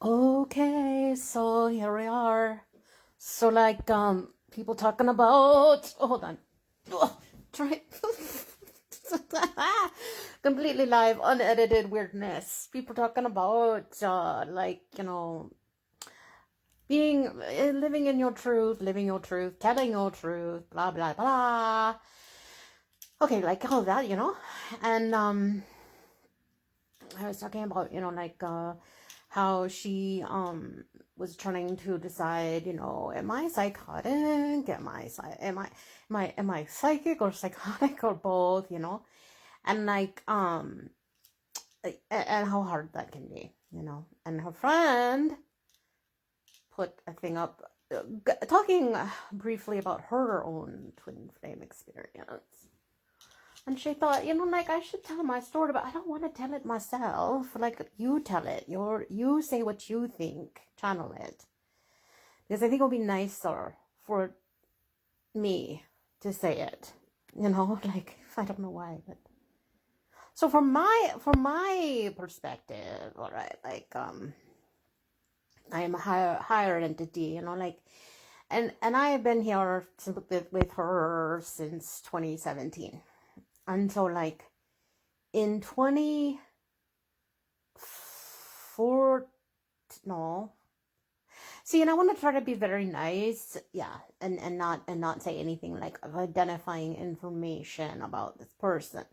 Okay, so here we are. So like people talking about hold on. Ugh, try completely live, unedited weirdness. People talking about like, being living your truth, telling your truth, blah blah blah. Okay, like all that, And I was talking about, like how she was trying to decide, am I psychotic? Am I psychic or psychotic or both, And like and how hard that can be, And her friend put a thing up talking briefly about her own twin flame experience. And she thought, like I should tell my story, but I don't want to tell it myself. Like you tell it. You say what you think. Channel it. Because I think it'll be nicer for me to say it. Like I don't know why, but so from my perspective, all right, like I am a higher entity, like and I have been here with her since 2017. And so like in 24, no, see, and I want to try to be very nice, yeah, and not say anything like of identifying information about this person.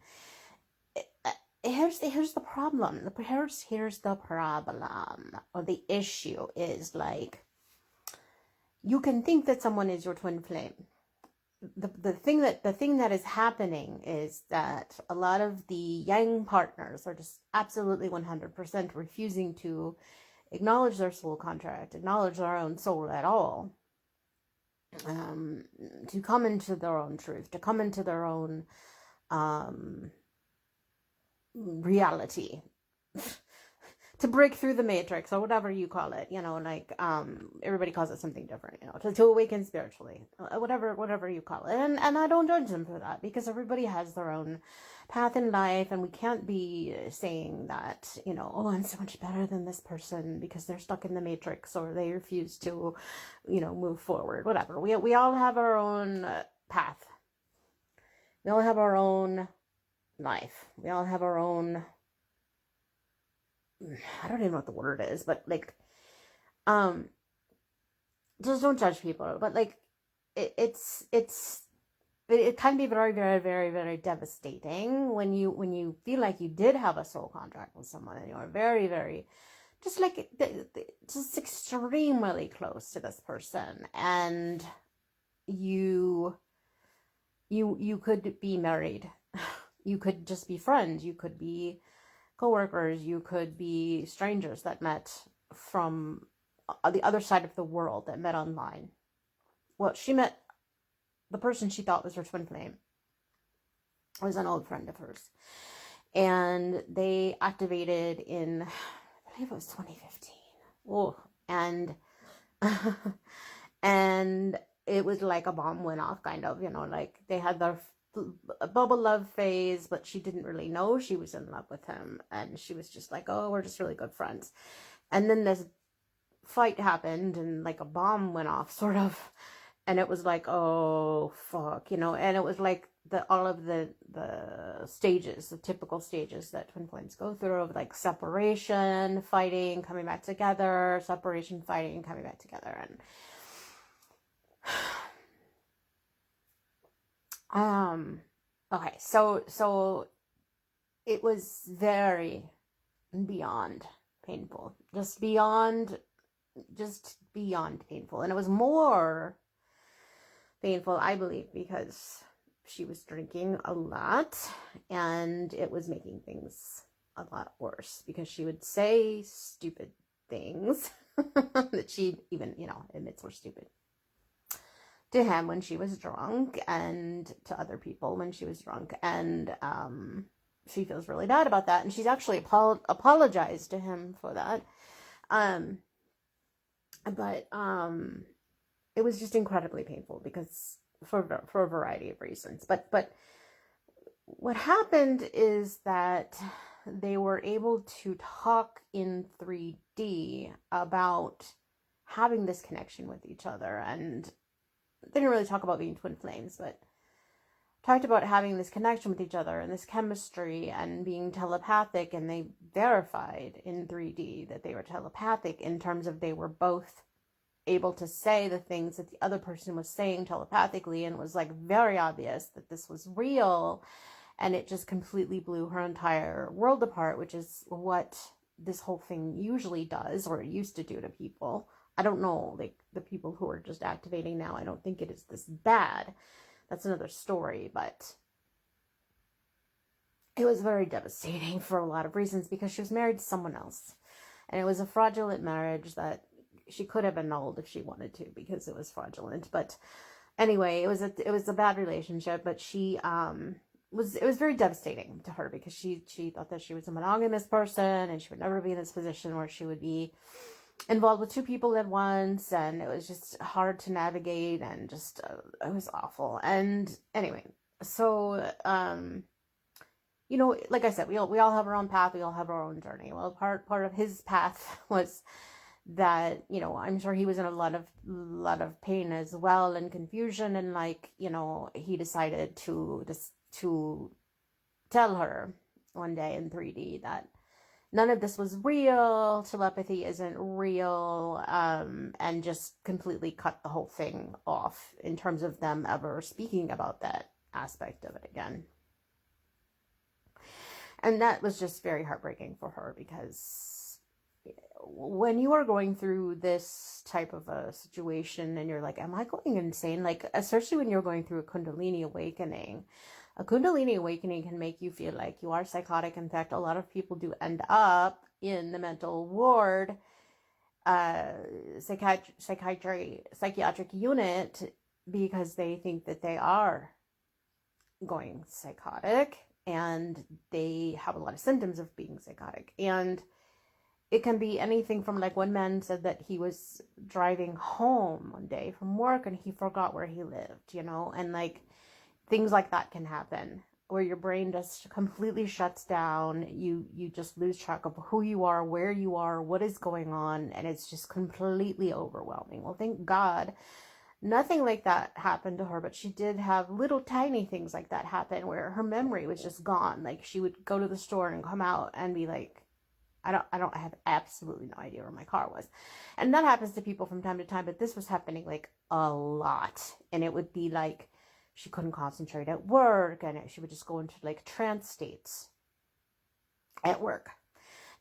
Here's the problem. Here's the problem, or the issue is like you can think that someone is your twin flame. The thing that is happening is that a lot of the yang partners are just absolutely 100% refusing to acknowledge their soul contract, acknowledge their own soul at all, to come into their own truth, to come into their own reality, to break through the matrix or whatever you call it, like everybody calls it something different, to awaken spiritually, whatever you call it, and I don't judge them for that, because everybody has their own path in life, and we can't be saying that, oh, I'm so much better than this person because they're stuck in the matrix or they refuse to, move forward, whatever. We all have our own path. We all have our own life. We all have our own, I don't even know what the word is, but like, just don't judge people. But like, it can be very, very, very, very devastating when you feel like you did have a soul contract with someone and you're very, very, just like, just extremely close to this person, and you could be married, you could just be friends, you could be co-workers, you could be strangers that met from the other side of the world, that met online. Well, she met the person she thought was her twin flame. It was an old friend of hers, and they activated in, I believe it was 2015. Oh, and and it was like a bomb went off, kind of, like they had their bubble love phase, but she didn't really know she was in love with him, and she was just like, oh, we're just really good friends. And then this fight happened, and like a bomb went off, sort of, and it was like, oh fuck, and it was like all of the stages, the typical stages that twin flames go through, of like separation, fighting, coming back together, separation, fighting, coming back together. And okay, so it was very beyond painful, just beyond painful. And it was more painful, I believe, because she was drinking a lot, and it was making things a lot worse, because she would say stupid things that she even, admits were stupid to him when she was drunk, and to other people when she was drunk. And she feels really bad about that, and she's actually apologized to him for that. But it was just incredibly painful, because for a variety of reasons. But what happened is that they were able to talk in 3D about having this connection with each other. And they didn't really talk about being twin flames, but talked about having this connection with each other and this chemistry and being telepathic. And they verified in 3D that they were telepathic in terms of they were both able to say the things that the other person was saying telepathically, and it was like very obvious that this was real. And it just completely blew her entire world apart, which is what this whole thing usually does, or it used to do to people. I don't know, like the people who are just activating now, I don't think it is this bad. That's another story, but it was very devastating for a lot of reasons, because she was married to someone else. And it was a fraudulent marriage that she could have annulled if she wanted to, because it was fraudulent. But anyway, it was a bad relationship, but it was very devastating to her, because she thought that she was a monogamous person and she would never be in this position where she would be involved with two people at once, and it was just hard to navigate, and just it was awful. And anyway, so like I said, we all have our own path, we all have our own journey. Well, part of his path was that, I'm sure he was in a lot of pain as well, and confusion, and he decided to tell her one day in 3D that none of this was real, telepathy isn't real, and just completely cut the whole thing off in terms of them ever speaking about that aspect of it again. And that was just very heartbreaking for her, because when you are going through this type of a situation and you're like, am I going insane? Like, especially when you're going through a Kundalini awakening. A Kundalini awakening can make you feel like you are psychotic. In fact, a lot of people do end up in the mental ward, psychiatric unit, because they think that they are going psychotic, and they have a lot of symptoms of being psychotic. And it can be anything from, like, one man said that he was driving home one day from work and he forgot where he lived, and like things like that can happen, where your brain just completely shuts down. You just lose track of who you are, where you are, what is going on, and it's just completely overwhelming. Well, thank God nothing like that happened to her, but she did have little tiny things like that happen, where her memory was just gone. Like, she would go to the store and come out and be like, I have absolutely no idea where my car was. And that happens to people from time to time, but this was happening like a lot. And it would be like she couldn't concentrate at work, and she would just go into like trance states at work,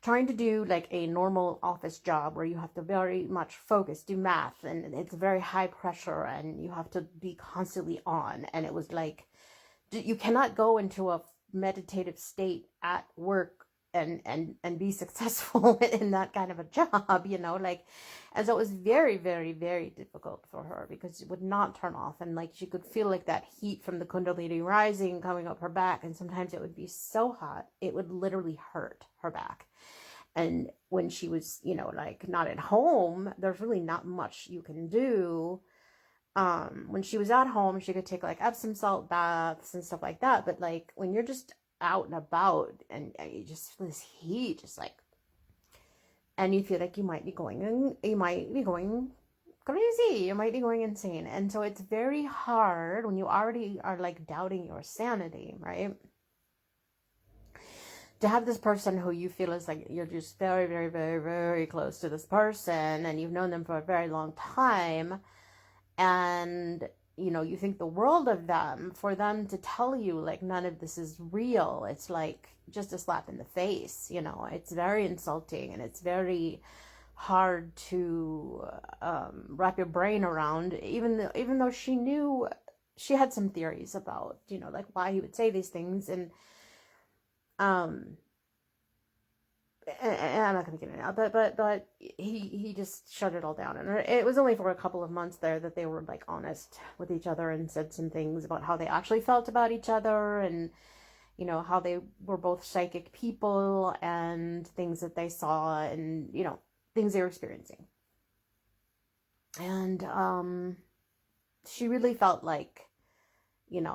trying to do like a normal office job where you have to very much focus, do math, and it's very high pressure, and you have to be constantly on. And it was like, you cannot go into a meditative state at work and be successful in that kind of a job, and so it was very, very, very difficult for her, because it would not turn off. And like, she could feel like that heat from the Kundalini rising coming up her back, and sometimes it would be so hot it would literally hurt her back. And when she was not at home, there's really not much you can do. When she was at home, she could take like Epsom salt baths and stuff like that, but like when you're just out and about, and you just feel this heat, just like, and you feel like you might be going crazy, you might be going insane. And so it's very hard when you already are like doubting your sanity, right, to have this person who you feel is like, you're just very, very, very, very close to this person, and you've known them for a very long time, and you think the world of them, for them to tell you like none of this is real, it's like just a slap in the face. It's very insulting, and it's very hard to wrap your brain around, even though she knew, she had some theories about like why he would say these things. And I'm not going to get into it now, but he just shut it all down. And it was only for a couple of months there that they were like honest with each other, and said some things about how they actually felt about each other, and how they were both psychic people, and things that they saw, and things they were experiencing. And she really felt like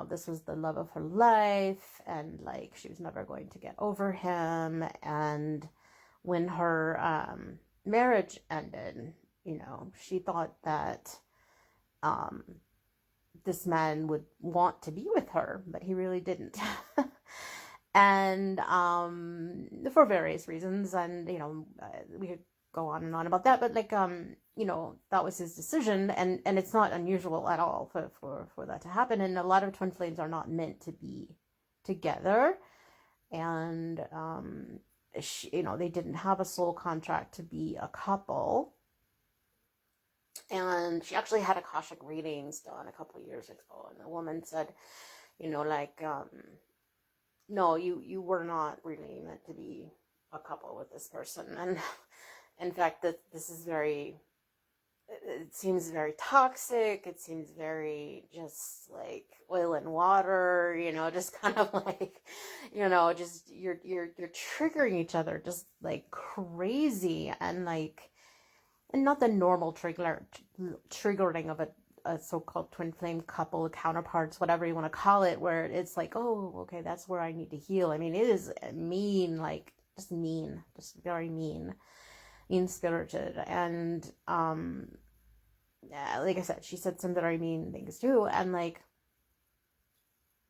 this was the love of her life, and like she was never going to get over him. And when her marriage ended, she thought that this man would want to be with her, but he really didn't. And for various reasons, and we could go on and on about that, but like that was his decision, and it's not unusual at all for that to happen. And a lot of twin flames are not meant to be together, and they didn't have a soul contract to be a couple. And she actually had Akashic readings done a couple of years ago, and the woman said, no, you were not really meant to be a couple with this person. And in fact, that this is it seems very toxic. It seems very just like oil and water, just kind of like, just you're triggering each other just like crazy, and like, and not the normal triggering of a so-called twin flame couple, counterparts, whatever you want to call it, where it's like, oh, okay, that's where I need to heal. I mean, it is mean, like just very mean-spirited. And yeah, like I said, she said some very mean things too. And like,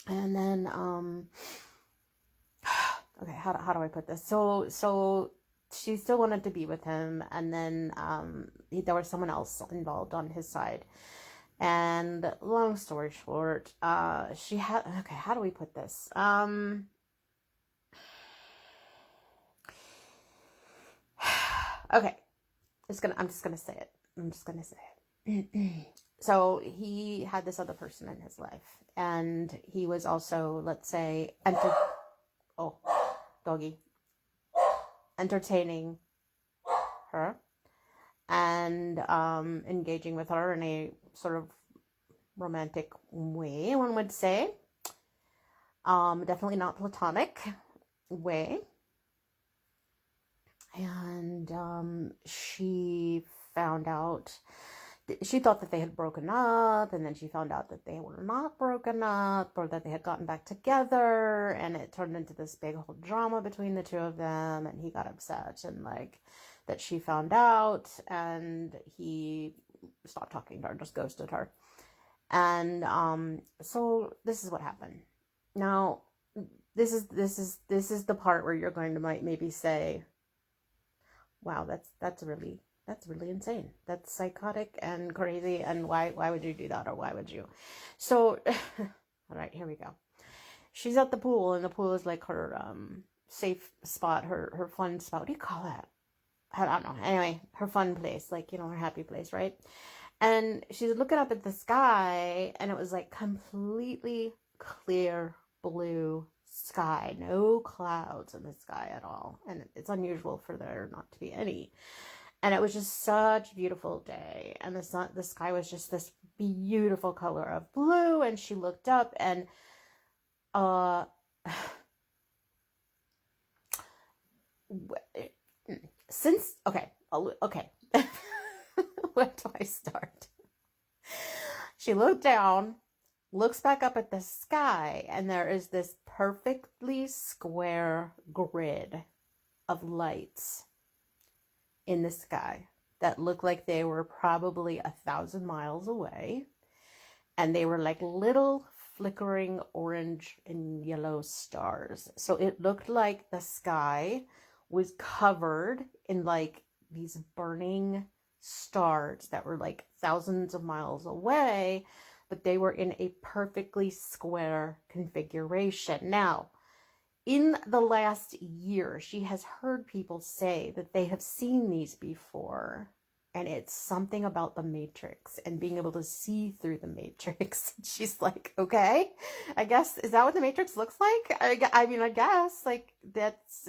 and then okay, how do I put this? So she still wanted to be with him, and then there was someone else involved on his side. And long story short, she had, okay, how do we put this? Okay, I'm just gonna say it. So he had this other person in his life, and he was also, let's say, entertaining her and engaging with her in a sort of romantic way, one would say. Definitely not platonic way. And she found out, she thought that they had broken up, and then she found out that they were not broken up, or that they had gotten back together, and it turned into this big whole drama between the two of them, and he got upset, and like, that she found out, and he stopped talking to her, just ghosted her. And so this is what happened. Now, this is the part where you're going to maybe say, wow, that's really insane. That's psychotic and crazy, and why would you do that, or why would you? So all right, here we go. She's at the pool, and the pool is like her safe spot, her fun spot. What do you call that? I don't know. Anyway, her fun place, like, her happy place, right? And she's looking up at the sky, and it was like completely clear blue sky, no clouds in the sky at all. And it's unusual for there not to be any. And it was just such a beautiful day, and the sky was just this beautiful color of blue. And she looked up, and okay, where do I start? She looked down, looks back up at the sky, and there is this perfectly square grid of lights in the sky that looked like they were probably 1,000 miles away, and they were like little flickering orange and yellow stars. So it looked like the sky was covered in like these burning stars that were like thousands of miles away, but they were in a perfectly square configuration. Now, in the last year, she has heard people say that they have seen these before, and it's something about the Matrix and being able to see through the Matrix. She's like, okay, I guess, is that what the Matrix looks like? I mean, I guess, like, that's,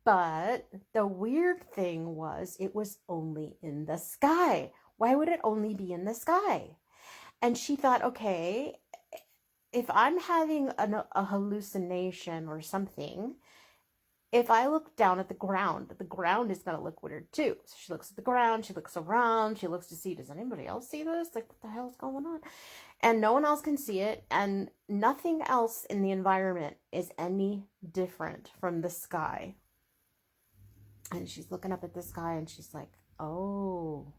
but the weird thing was, it was only in the sky. Why would it only be in the sky? And she thought, okay, if I'm having a hallucination or something, if I look down at the ground is going to look weird too. So she looks at the ground, she looks around, she looks to see, does anybody else see this? Like, what the hell's going on? And no one else can see it, and nothing else in the environment is any different from the sky. And she's looking up at the sky and she's like, oh,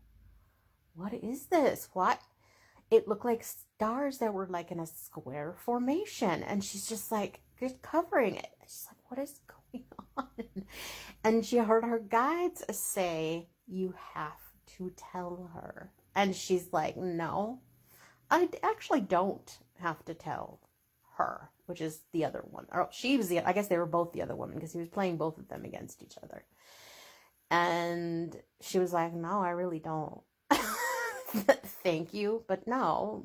what is this? What? It looked like stars that were like in a square formation. And she's just like, just covering it. She's like, what is going on? And she heard her guides say, you have to tell her. And she's like, no, I actually don't have to tell her, which is the other one. Or she was I guess they were both the other woman, because he was playing both of them against each other. And she was like, no, I really don't. Thank you, but no,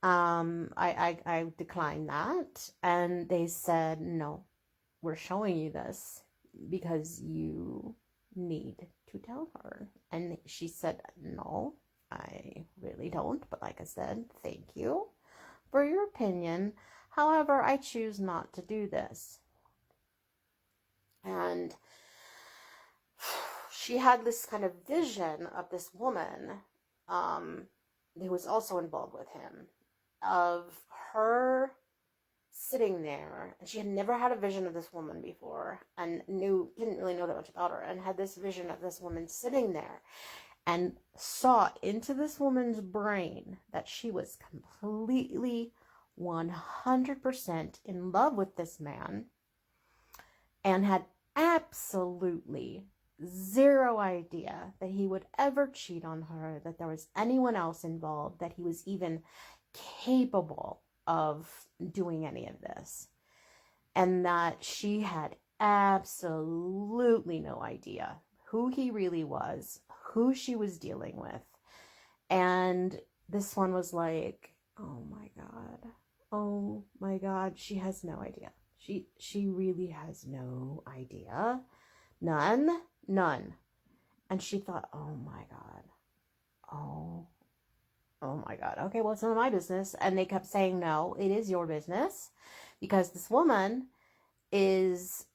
I declined that. And they said, no, we're showing you this because you need to tell her. And she said, no, I really don't. But like I said, thank you for your opinion. However, I choose not to do this. And she had this kind of vision of this woman who was also involved with him, of her sitting there, and she had never had a vision of this woman before, and didn't really know that much about her, and had this vision of this woman sitting there, and saw into this woman's brain that she was completely 100% in love with this man, and had absolutely zero idea that he would ever cheat on her, that there was anyone else involved, that he was even capable of doing any of this, and that she had absolutely no idea who he really was, who she was dealing with. And this one was like, oh my god, she has no idea. She really has no idea. None. And she thought, oh my god, okay, well, it's none of my business. And they kept saying, no, it is your business, because this woman is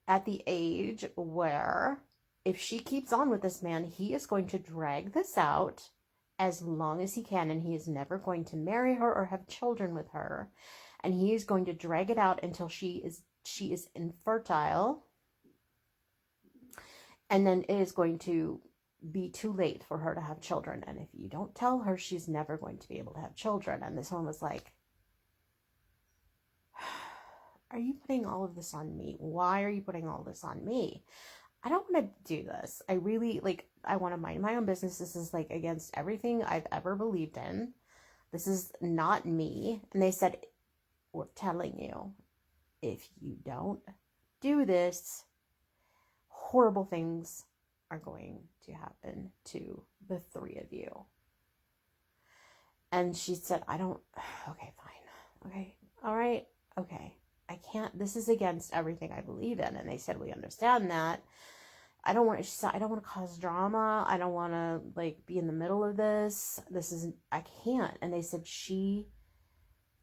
at the age where if she keeps on with this man, he is going to drag this out as long as he can, and he is never going to marry her or have children with her, and he is going to drag it out until she is infertile, and then it is going to be too late for her to have children. And if you don't tell her, she's never going to be able to have children. And this one was like, are you putting all of this on me? Why are you putting all this on me? I don't want to do this. I really, I want to mind my own business. This is against everything I've ever believed in. This is not me. And they said, we're telling you, if you don't do this, horrible things are going to happen to the three of you. And she said, okay, fine. Okay. All right. Okay. I can't, this is against everything I believe in. And they said, we understand that. I don't want to cause drama. I don't want to be in the middle of this. I can't. And they said, she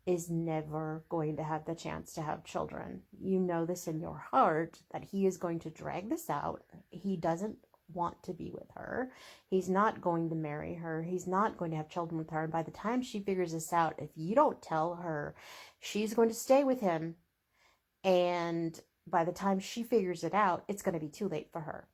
is never going to have the chance to have children. You know this in your heart, that he is going to drag this out. He doesn't want to be with her. He's not going to marry her. He's not going to have children with her. And by the time she figures this out, if you don't tell her, she's going to stay with him. And by the time she figures it out, it's going to be too late for her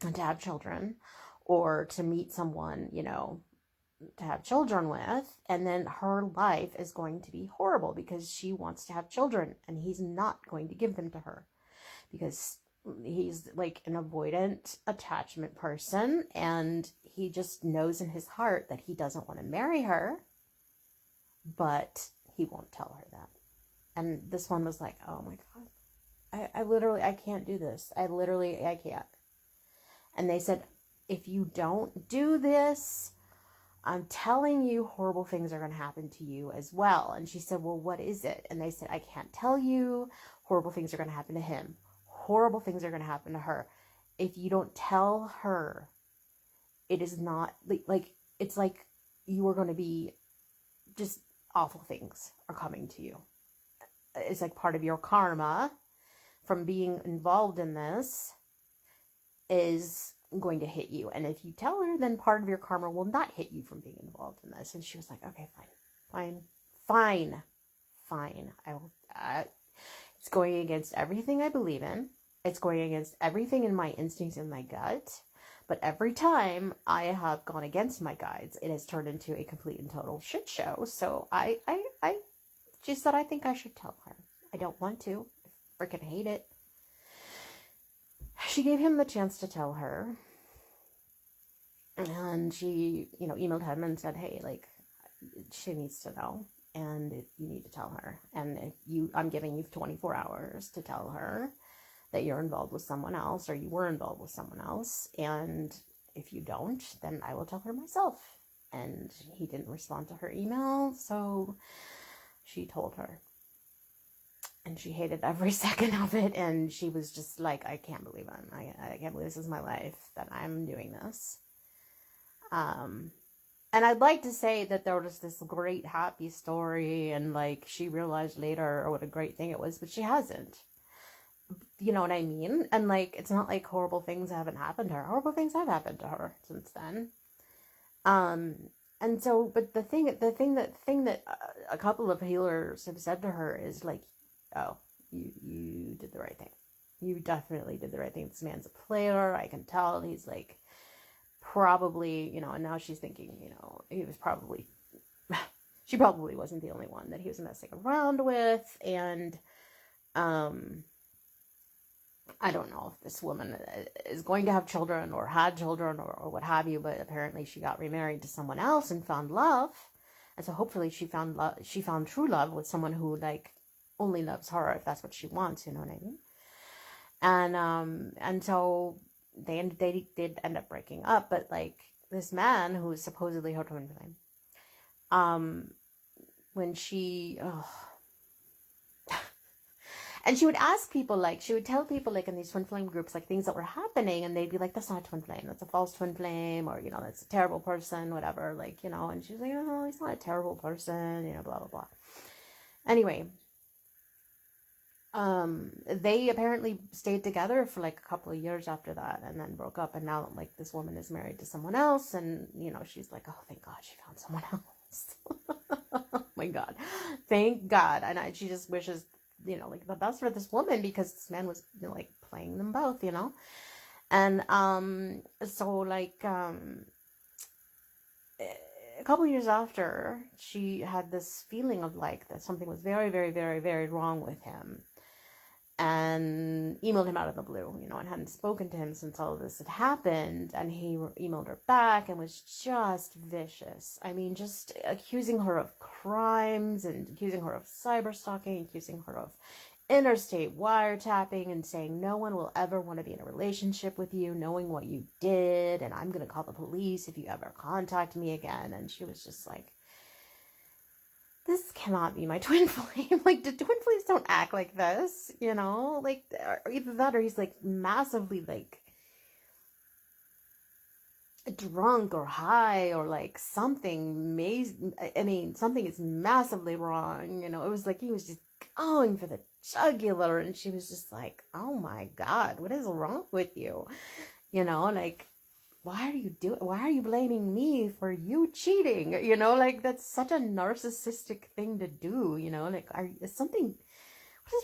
to have children, or to meet someone, to have children with. And then her life is going to be horrible, because she wants to have children and he's not going to give them to her, because he's an avoidant attachment person, and he just knows in his heart that he doesn't want to marry her, but he won't tell her that. And this one was like, oh my god, I can't do this. I can't. And they said, if you don't do this, I'm telling you, horrible things are going to happen to you as well. And she said, well, what is it? And they said, I can't tell you. Horrible things are going to happen to him. Horrible things are going to happen to her. If you don't tell her, it is not it's like you are going to be, just awful things are coming to you. It's like part of your karma from being involved in this is going to hit you. And if you tell her, then part of your karma will not hit you from being involved in this. And she was like, okay, fine. I will, it's going against everything I believe in. It's going against everything in my instincts and my gut. But every time I have gone against my guides, it has turned into a complete and total shit show. So she said, I think I should tell her. I don't want to. I freaking hate it. She gave him the chance to tell her. And she, emailed him and said, hey, like, she needs to know. And you need to tell her. And I'm giving you 24 hours to tell her that you're involved with someone else, or you were involved with someone else. And if you don't, then I will tell her myself. And he didn't respond to her email, so she told her. And she hated every second of it, and she was just like, I can't believe it. I can't believe this is my life, that I'm doing this. And I'd like to say that there was this great happy story, and like she realized later what a great thing it was, but she hasn't. You know what I mean? And like, it's not like horrible things haven't happened to her. Horrible things have happened to her since then. And so, but the thing that a couple of healers have said to her is like, oh, you did the right thing. You definitely did the right thing. This man's a player. I can tell. He's like, probably, and now she's thinking, he was probably, she probably wasn't the only one that he was messing around with. And, I don't know if this woman is going to have children or had children or what have you, but apparently she got remarried to someone else and found love. And so hopefully she found true love with someone who like only loves her if that's what she wants, you know what I mean? And so they did end up breaking up, but like this man who was supposedly her twin flame, when she, and she would ask people, like, she would tell people, like, in these twin flame groups, like, things that were happening, and they'd be like, that's not a twin flame, that's a false twin flame, or, that's a terrible person, whatever, like, and she was like, oh, he's not a terrible person, blah, blah, blah. Anyway, they apparently stayed together for, like, a couple of years after that, and then broke up, and now, like, this woman is married to someone else, and, she's like, oh, thank God she found someone else. Oh, my God. Thank God. And she just wishes, like the best for this woman, because this man was like playing them both, and so like a couple years after, she had this feeling of like that something was very, very, very, very wrong with him, and emailed him out of the blue, and hadn't spoken to him since all of this had happened, and he emailed her back and was just vicious. I mean, just accusing her of crimes and accusing her of cyber stalking, accusing her of interstate wiretapping, and saying no one will ever want to be in a relationship with you knowing what you did, and I'm going to call the police if you ever contact me again. And she was just like, this cannot be my twin flame. Like, the twin flames don't act like this, like, or either that or he's like massively like drunk or high or like something something is massively wrong. It was like he was just going for the jugular, and she was just like, oh my God, what is wrong with you? Like, why are you blaming me for you cheating? Like, that's such a narcissistic thing to do, like, what is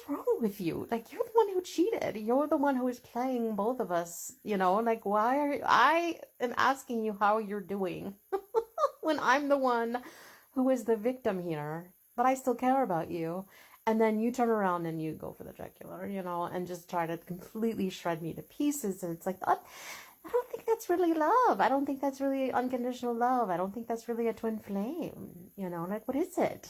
wrong with you? Like, you're the one who cheated. You're the one who is playing both of us, like, I am asking you how you're doing when I'm the one who is the victim here, but I still care about you. And then you turn around and you go for the jugular, and just try to completely shred me to pieces. And it's like, I don't think that's really love. I don't think that's really unconditional love. I don't think that's really a twin flame. Like, what is it?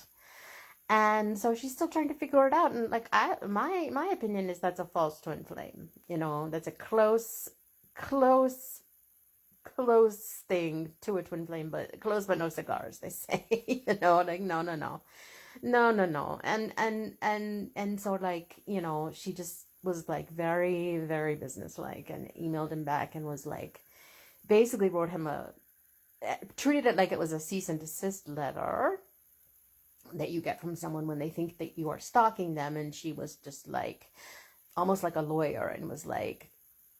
And so she's still trying to figure it out. And like, my opinion is that's a false twin flame. That's a close thing to a twin flame, but close but no cigars, they say. Like, no. And so like, she just was like very, very businesslike, and emailed him back and was like, basically wrote him treated it like it was a cease and desist letter that you get from someone when they think that you are stalking them. And she was just like almost like a lawyer, and was like,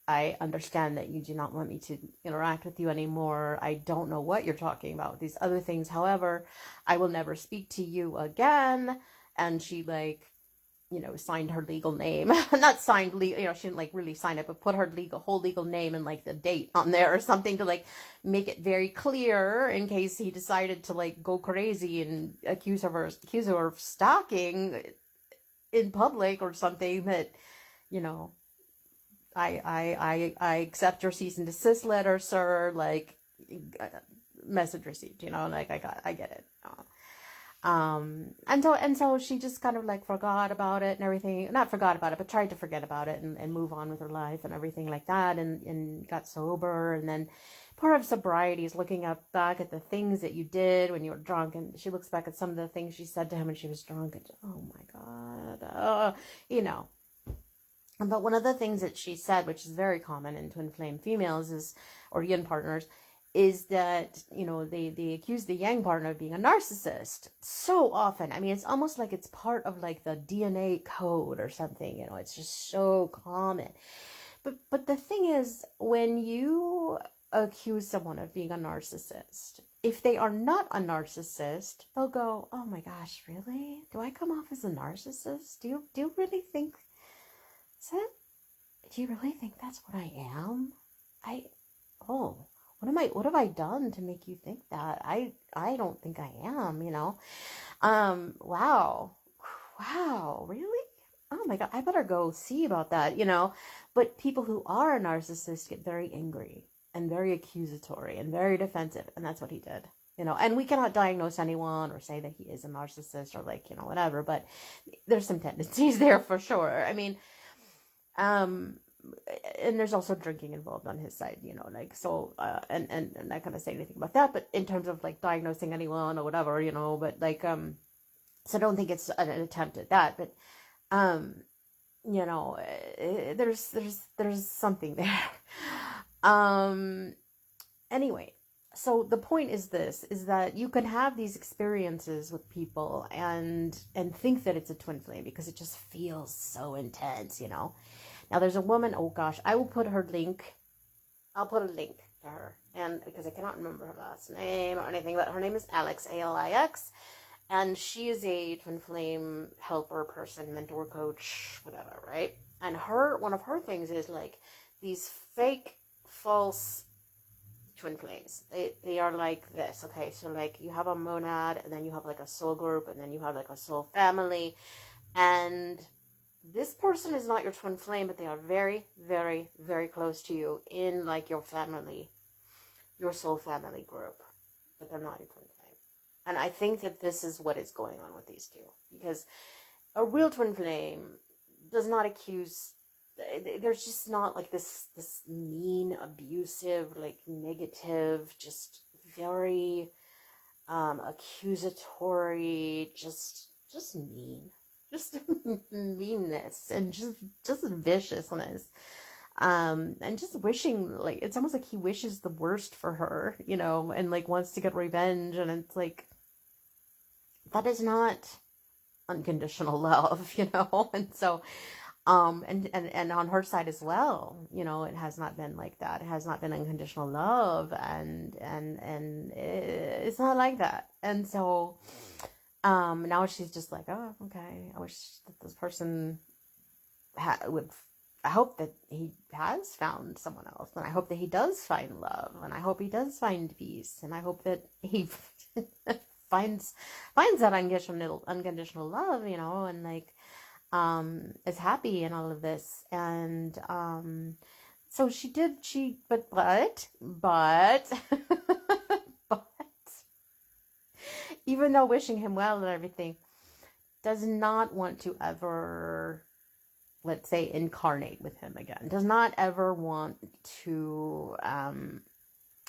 I understand that you do not want me to interact with you anymore. I don't know what you're talking about with these other things. However, I will never speak to you again. And she like, signed her legal name. Not signed, she didn't like really sign it, but put her whole legal name and like the date on there or something to like make it very clear in case he decided to like go crazy and accuse her of stalking in public or something, that, you know, I accept your cease and desist letter, sir. Like, message received. Like I get it. And so she just kind of like forgot about it and everything. Not forgot about it, but tried to forget about it and move on with her life and everything like that. And got sober. And then part of sobriety is looking back at the things that you did when you were drunk. And she looks back at some of the things she said to him when she was drunk. And oh my God, But one of the things that she said, which is very common in twin flame females, or yin partners, is that, they accuse the yang partner of being a narcissist so often. I mean, it's almost like it's part of like the DNA code or something, it's just so common. But the thing is, when you accuse someone of being a narcissist, if they are not a narcissist, they'll go, oh my gosh, really? Do I come off as a narcissist? Do you really think... Do you really think that's what I am? What have I done to make you think that? I don't think I am, Wow, really? Oh my God, I better go see about that, But people who are a narcissist get very angry and very accusatory and very defensive, and that's what he did. And we cannot diagnose anyone or say that he is a narcissist or like, whatever, but there's some tendencies there for sure. I mean, and there's also drinking involved on his side, like, so, and I'm not gonna say anything about that, but in terms of like diagnosing anyone or whatever, but like, so I don't think it's an attempt at that, but, there's something there. Anyway, so the point is that you can have these experiences with people and think that it's a twin flame because it just feels so intense, Now there's a woman, oh gosh, I'll put a link to her, and because I cannot remember her last name or anything, but her name is Alex, Alix, and she is a twin flame helper person, mentor, coach, whatever, right? And one of her things is like these fake, false twin flames. They are like this, okay? So like you have a monad, and then you have like a soul group, and then you have like a soul family, and this person is not your twin flame, but they are very, very, very close to you in like your family, your soul family group, but they're not your twin flame. And I think that this is what is going on with these two, because a real twin flame does not accuse. There's just not like this mean, abusive, like negative, just very accusatory, just mean. Just meanness and just viciousness, and just wishing, like, it's almost like he wishes the worst for her, and like wants to get revenge, and it's like, that is not unconditional love, and so, and on her side as well, it has not been like that. It has not been unconditional love, and it's not like that, and so. Now she's just like, oh, okay, I wish that this person I hope that he has found someone else, and I hope that he does find love, and I hope he does find peace, and I hope that he finds that unconditional love, and like, is happy in all of this, and, so but even though wishing him well and everything, does not want to ever, let's say, incarnate with him again. Does not ever want to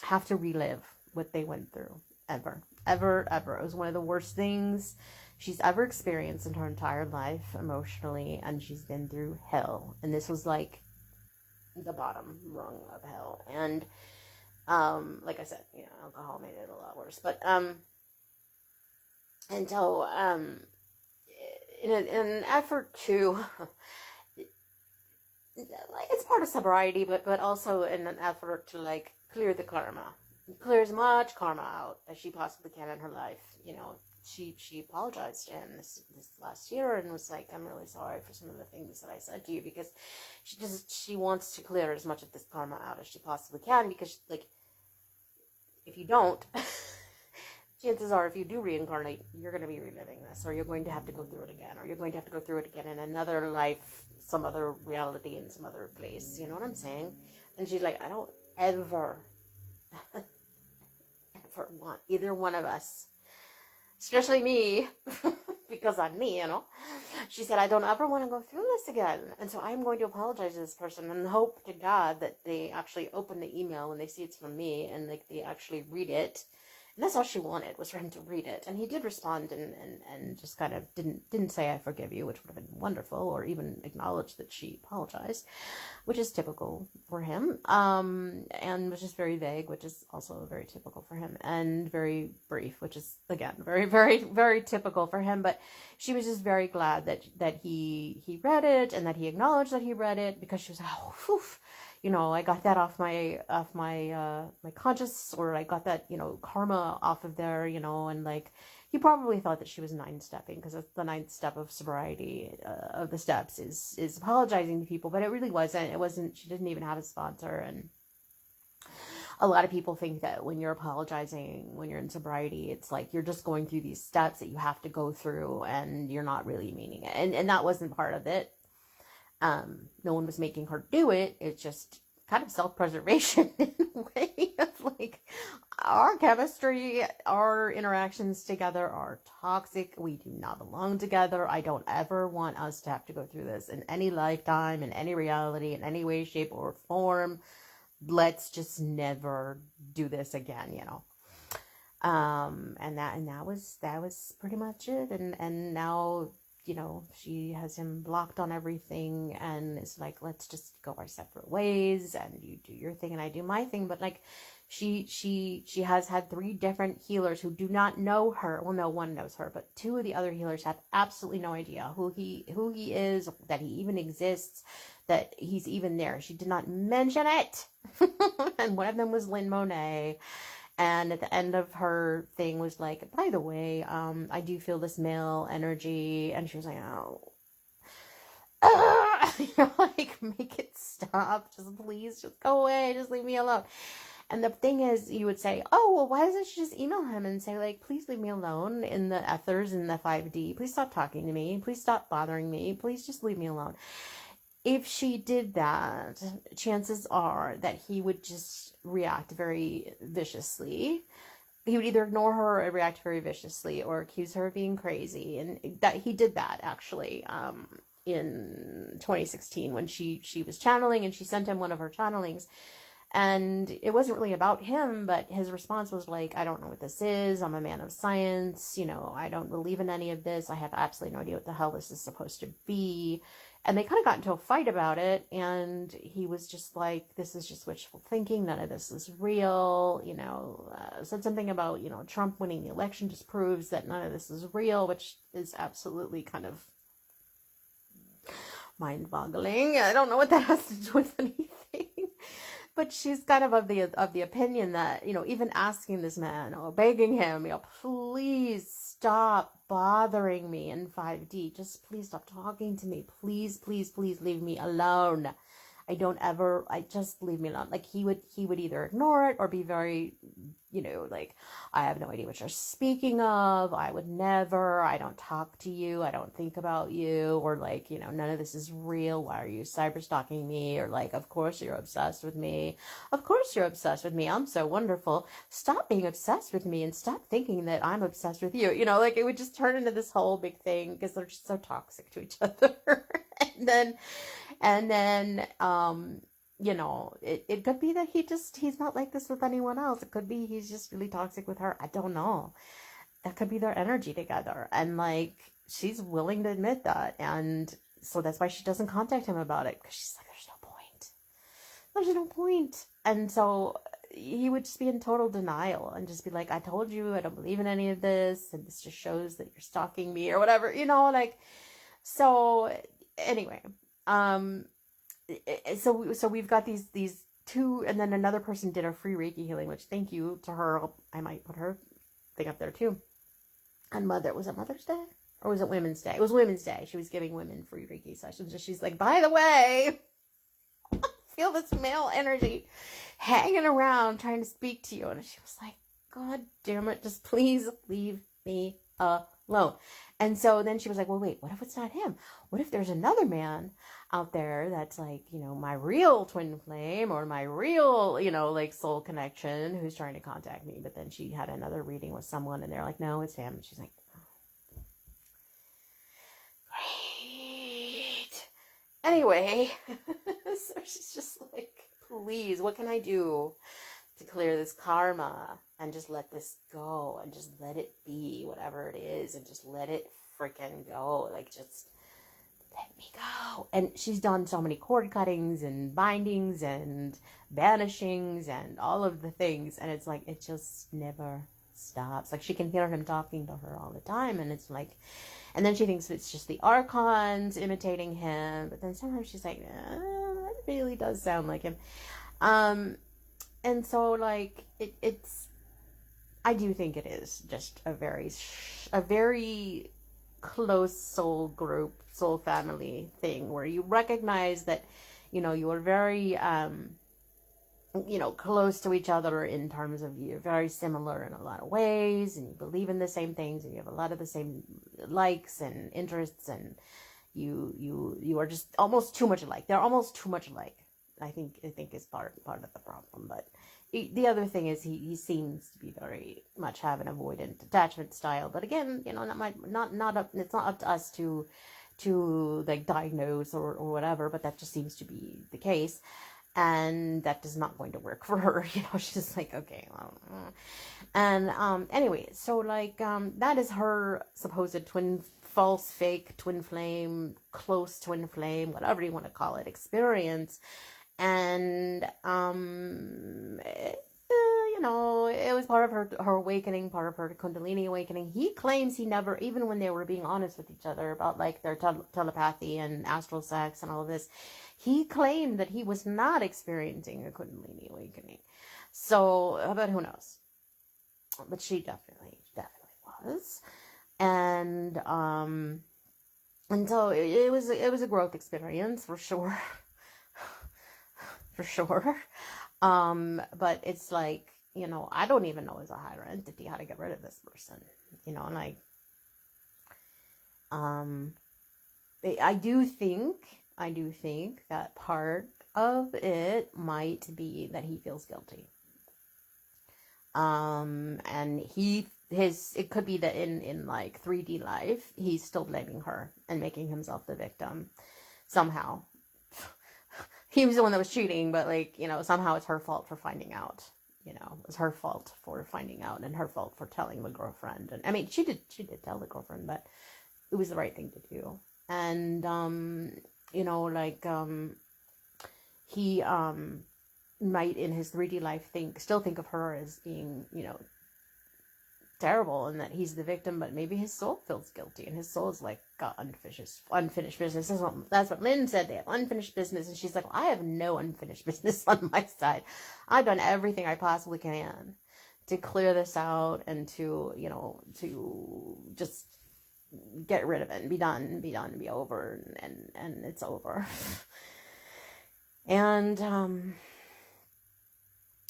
have to relive what they went through. Ever. It was one of the worst things she's ever experienced in her entire life emotionally, and she's been through hell. And this was like the bottom rung of hell. And like I said, alcohol made it a lot worse. But and so, in an effort to like it's part of sobriety, but also in an effort to like clear the karma, clear as much karma out as she possibly can in her life. You know, she apologized to him this last year and was like, I'm really sorry for some of the things that I said to you, because she wants to clear as much of this karma out as she possibly can, because like if you don't, chances are if you do reincarnate, you're going to be reliving this, or you're going to have to go through it again, or you're going to have to go through it again in another life, some other reality, in some other place. You know what I'm saying? And she's like, I don't ever, ever want either one of us, especially me, because I'm me, you know. She said, I don't ever want to go through this again. And so I'm going to apologize to this person and hope to God that they actually open the email when they see it's from me, and like they actually read it. And that's all she wanted, was for him to read it. And he did respond and just kind of didn't say I forgive you, which would have been wonderful, or even acknowledge that she apologized, which is typical for him. And was just very vague, which is also very typical for him, and very brief, which is again very, very, very typical for him. But she was just very glad that he read it, and that he acknowledged that he read it, because she was like, oh, whew, you know, I got that off my my conscience, or I got that, you know, karma off of there, you know. And like he probably thought that she was 9-stepping, because the 9th step of sobriety, of the steps, is apologizing to people, but it really wasn't. It wasn't. She didn't even have a sponsor. And a lot of people think that when you're apologizing, when you're in sobriety, it's like you're just going through these steps that you have to go through, and you're not really meaning it. And that wasn't part of it. No one was making her do it. It's just kind of self-preservation in a way of like, our chemistry, our interactions together are toxic. We do not belong together. I don't ever want us to have to go through this in any lifetime, in any reality, in any way, shape, or form. Let's just never do this again, you know. And that was pretty much it. And now, you know, she has him blocked on everything, and it's like, let's just go our separate ways, and you do your thing and I do my thing. But like she has had 3 different healers who do not know her. Well, no, one knows her, but 2 of the other healers have absolutely no idea who he is, that he even exists, that he's even there. She did not mention it. And one of them was Lynn Monet. And at the end of her thing was like, by the way, I do feel this male energy. And she was like, oh, you know, like, make it stop. Just please, just go away. Just leave me alone. And the thing is, you would say, oh, well, why doesn't she just email him and say, like, please leave me alone in the ethers, in the 5D. Please stop talking to me. Please stop bothering me. Please just leave me alone. If she did that, chances are that he would just react very viciously. He would either ignore her or react very viciously, or accuse her of being crazy. And that he did that, actually, in 2016, when she was channeling, and she sent him one of her channelings. And it wasn't really about him, but his response was like, I don't know what this is. I'm a man of science. You know, I don't believe in any of this. I have absolutely no idea what the hell this is supposed to be. And they kind of got into a fight about it, and he was just like, this is just wishful thinking. None of this is real. You know, said something about, you know, Trump winning the election just proves that none of this is real, which is absolutely kind of mind-boggling. I don't know what that has to do with anything. But she's kind of the opinion that, you know, even asking this man, or begging him, you know, please stop bothering me in 5D. Just please stop talking to me. Please, please, please leave me alone. I just leave me alone. Like he would either ignore it or be very, you know, like, I have no idea what you're speaking of. I would never, I don't talk to you. I don't think about you. Or like, you know, none of this is real. Why are you cyber stalking me? Or like, of course you're obsessed with me. Of course you're obsessed with me. I'm so wonderful. Stop being obsessed with me and stop thinking that I'm obsessed with you. You know, like it would just turn into this whole big thing because they're just so toxic to each other. and then, you know, it could be that he's not like this with anyone else. It could be he's just really toxic with her. I don't know. That could be their energy together. And like, she's willing to admit that. And so that's why she doesn't contact him about it. Because she's like, there's no point. There's no point. And so he would just be in total denial and just be like, I told you I don't believe in any of this. And this just shows that you're stalking me or whatever, you know, like, so anyway, so we've got these two, and then another person did a free Reiki healing, which thank you to her. I might put her thing up there too. And was it Mother's Day? Or was it Women's Day? It was Women's Day. She was giving women free Reiki sessions. And she's like, by the way, feel this male energy hanging around trying to speak to you. And she was like, God damn it, just please leave me alone. And so then she was like, well, wait, what if it's not him? What if there's another man out there that's like, my real twin flame or my real, like soul connection who's trying to contact me? But then she had another reading with someone and they're like, no, it's him. And she's like, great. Anyway, so she's just like, please, what can I do to clear this karma and just let this go and just let it be whatever it is and just let it freaking go. Like, just let me go. And she's done so many cord cuttings and bindings and banishings and all of the things. And it's like, it just never stops. Like, she can hear him talking to her all the time. And it's like, and then she thinks it's just the archons imitating him. But then sometimes she's like, that really does sound like him. And so, like, I do think it is just a very close soul group, soul family thing where you recognize that, you are very, close to each other in terms of you're very similar in a lot of ways, and you believe in the same things, and you have a lot of the same likes and interests, and you are just almost too much alike. They're almost too much alike. I think is part of the problem. But the other thing is he seems to be very much have an avoidant attachment style. But again, it's not up to us to like diagnose or whatever. But that just seems to be the case, and that is not going to work for her. She's just like, okay, well, and anyway, so like that is her supposed false fake twin flame, close twin flame, whatever you want to call it, experience. And it was part of her awakening, part of her Kundalini awakening. He claims he never, even when they were being honest with each other about like their telepathy and astral sex and all of this, he claimed that he was not experiencing a Kundalini awakening. So, but who knows? But she definitely was. And so it was a growth experience for sure. For sure. But it's like, I don't even know as a higher entity how to get rid of this person. Like, I do think that part of it might be that he feels guilty. And it could be that in like 3D life, he's still blaming her and making himself the victim somehow. He was the one that was cheating, but like, somehow it's her fault for finding out. It's her fault for finding out and her fault for telling the girlfriend. And I mean, she did tell the girlfriend, but it was the right thing to do. And he might in his 3D life still think of her as being, terrible, and that he's the victim, but maybe his soul feels guilty, and his soul's like got unfinished business. That's what Lynn said. They have unfinished business, and she's like, well, I have no unfinished business on my side. I've done everything I possibly can to clear this out and to just get rid of it and be done, be over, and it's over.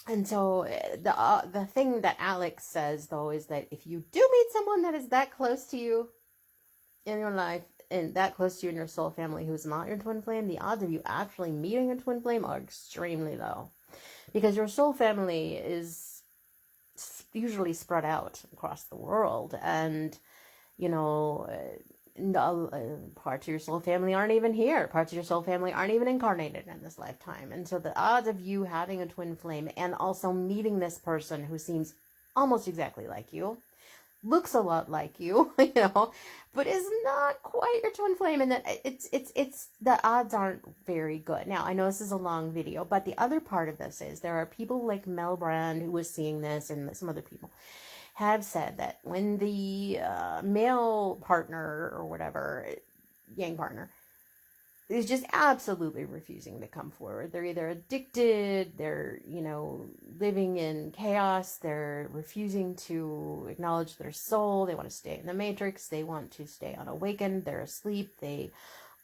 And so the thing that Alex says, though, is that if you do meet someone that is that close to you in your life and that close to you in your soul family who's not your twin flame, the odds of you actually meeting a twin flame are extremely low. Because your soul family is usually spread out across the world. And, parts of your soul family aren't even here. Parts of your soul family aren't even incarnated in this lifetime. And so the odds of you having a twin flame and also meeting this person who seems almost exactly like you, looks a lot like you, but is not quite your twin flame, and that it's the odds aren't very good. Now, I know this is a long video, but the other part of this is there are people like Mel Brand who was seeing this, and some other people have said that when the male partner or whatever, yang partner, is just absolutely refusing to come forward. They're either addicted, they're, living in chaos, they're refusing to acknowledge their soul, they want to stay in the matrix, they want to stay unawakened, they're asleep, they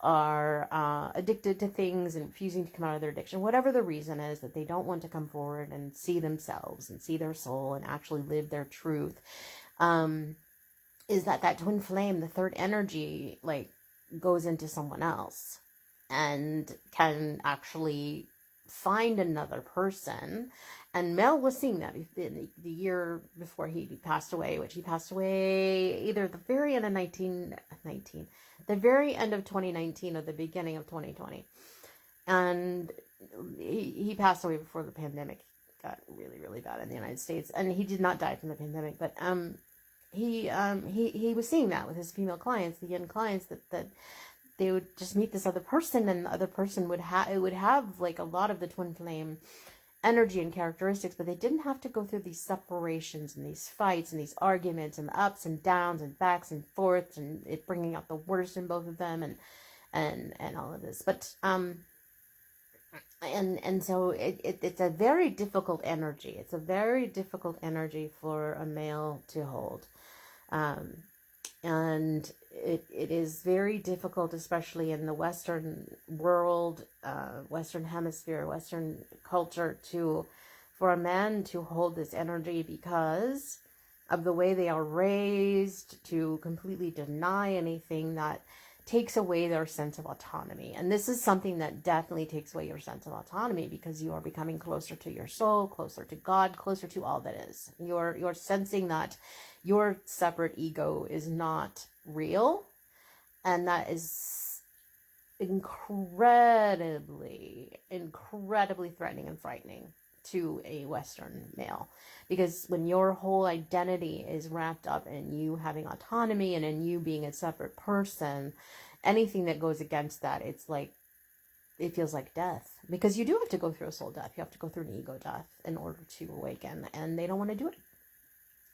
are addicted to things and refusing to come out of their addiction. Whatever the reason is that they don't want to come forward and see themselves and see their soul and actually live their truth, is that twin flame, the third energy, like, goes into someone else and can actually find another person. And Mel was seeing that in the year before he passed away, which he passed away either the very end of the very end of 2019 or the beginning of 2020. And he passed away before the pandemic got really, really bad in the United States. And he did not die from the pandemic, but he was seeing that with his female clients, the young clients, that they would just meet this other person, and the other person would have like a lot of the twin flame energy and characteristics, but they didn't have to go through these separations and these fights and these arguments and ups and downs and backs and forths and it bringing out the worst in both of them and all of this. But and so it's a very difficult energy. It's a very difficult energy for a male to hold. And it is very difficult, especially in the Western world, Western hemisphere, Western culture, for a man to hold this energy because of the way they are raised, to completely deny anything that takes away their sense of autonomy. And this is something that definitely takes away your sense of autonomy, because you are becoming closer to your soul, closer to God, closer to all that is. You're sensing that your separate ego is not real, and that is incredibly threatening and frightening to a Western male, because when your whole identity is wrapped up in you having autonomy and in you being a separate person, anything that goes against that, it feels like death, because you do have to go through a soul death. You have to go through an ego death in order to awaken, and they don't want to do it.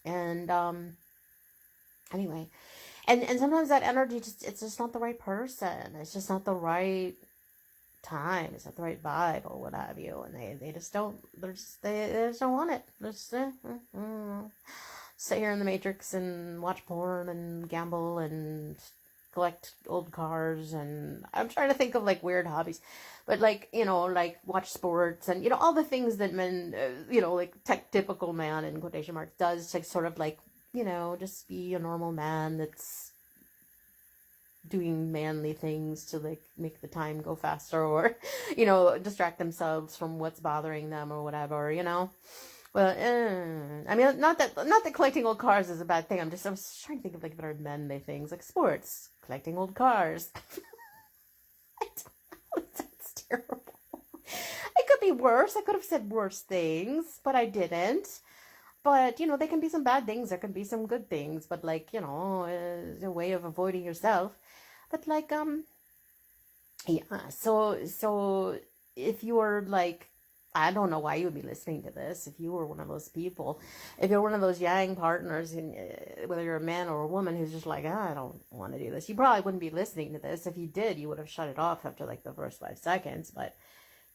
And anyway, and sometimes that energy it's just not the right person. It's just not the right time. It's not the right vibe or what have you. And they just don't. They just don't want it. Just sit here in the matrix and watch porn and gamble and collect old cars. And I'm trying to think of like weird hobbies, but like, like watch sports and all the things that men, like typical man in quotation marks does to sort of like, just be a normal man that's doing manly things to like make the time go faster, or distract themselves from what's bothering them or whatever. Well, I mean, not that collecting old cars is a bad thing. I was trying to think of like better manly things, like sports, collecting old cars. That's terrible. It could be worse. I could have said worse things, but I didn't. But, they can be some bad things. There can be some good things. But, like, it's a way of avoiding yourself. But, like, yeah. So if you were, like, I don't know why you would be listening to this. If you were one of those people, if you're one of those yang partners, whether you're a man or a woman who's just like, I don't want to do this, you probably wouldn't be listening to this. If you did, you would have shut it off after, like, the first 5 seconds. But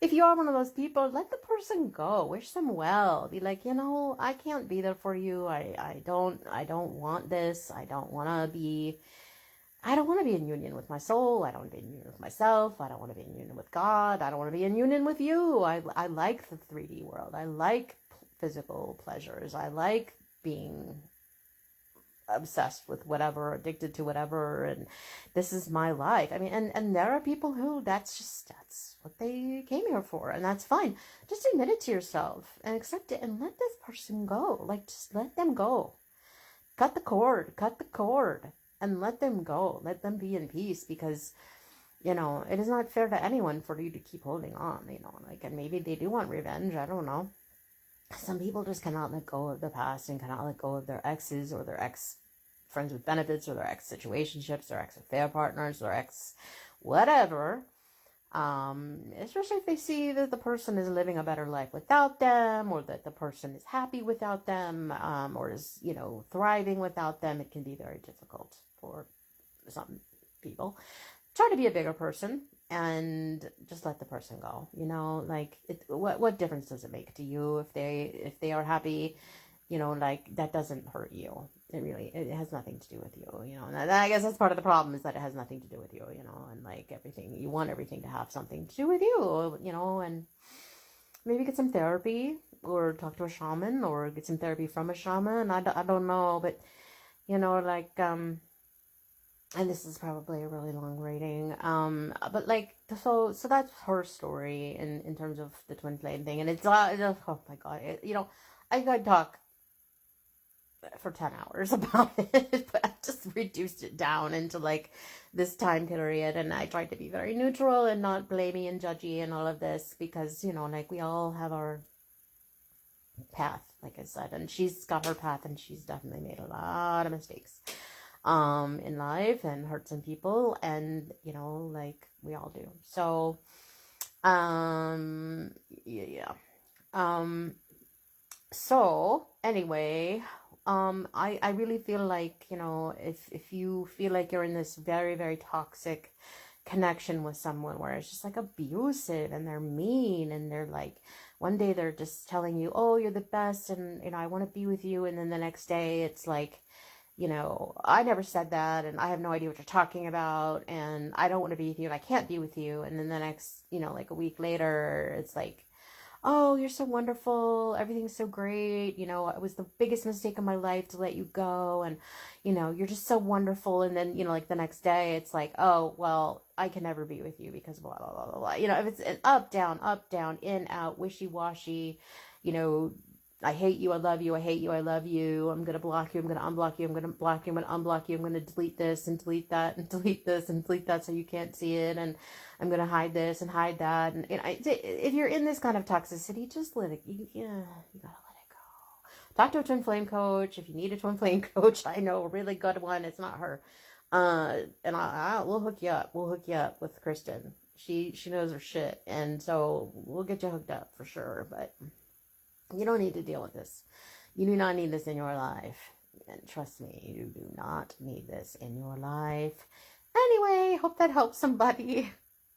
if you are one of those people, let the person go. Wish them well. Be like, I can't be there for you. I don't want this. I don't want to be in union with my soul. I don't want to be in union with myself. I don't want to be in union with God. I don't want to be in union with you. I like the 3D world. I like physical pleasures. I like being obsessed with whatever, addicted to whatever, and this is my life. I mean, and there are people who that's what they came here for, and that's fine. Just admit it to yourself and accept it, and let this person go. Like, just let them go. Cut the cord, and let them go. Let them be in peace, because it is not fair to anyone for you to keep holding on. Like, and maybe they do want revenge. I don't know. Some people just cannot let go of the past and cannot let go of their exes, or their ex friends with benefits, or their ex situationships, their ex affair partners, their ex whatever. Especially if they see that the person is living a better life without them, or that the person is happy without them, or is, thriving without them. It can be very difficult for some people. Try to be a bigger person. and just let the person go, you know, like what difference does it make to you if they are happy, you know, like that doesn't hurt you. It has nothing to do with you, you know. And I guess that's part of the problem, is that it has nothing to do with you, you know, and like everything, you want everything to have something to do with you know, and maybe get some therapy or talk to a shaman or get some therapy from a shaman. I don't know, but you know, like and this is probably a really long rating, but like so that's her story in terms of the twin flame thing. And it's oh my god, you know, I could talk for 10 hours about it, but I just reduced it down into like this time period, and I tried to be very neutral and not blamey and judgy and all of this, because you know, like we all have our path, like I said, and she's got her path, and she's definitely made a lot of mistakes in life and hurt some people, and you know, like we all do. So yeah. So anyway, I really feel like, you know, if you feel like you're in this very, very toxic connection with someone where it's just like abusive and they're mean and they're like, one day they're just telling you, oh, you're the best, and you know, I want to be with you, and then the next day it's like, you know, I never said that, and I have no idea what you're talking about, and I don't want to be with you, and I can't be with you. And then the next, you know, like a week later, it's like, oh, you're so wonderful, everything's so great, you know, it was the biggest mistake of my life to let you go, and you know, you're just so wonderful. And then, you know, like the next day it's like, oh, well, I can never be with you because blah blah blah blah blah. You know, if it's an up down, in out, wishy-washy, you know, I hate you, I love you, I hate you, I love you, I'm gonna block you, I'm gonna unblock you, I'm gonna block you, I'm gonna unblock you, I'm gonna delete this and delete that and delete this and delete that so you can't see it, and I'm gonna hide this and hide that. And if you're in this kind of toxicity, just let it, you gotta let it go. Talk to a twin flame coach if you need a twin flame coach. I know a really good one. It's not her. And we'll hook you up. We'll hook you up with Kristen. She knows her shit, and so we'll get you hooked up for sure. But you don't need to deal with this. You do not need this in your life. And trust me, you do not need this in your life. Anyway, hope that helps somebody.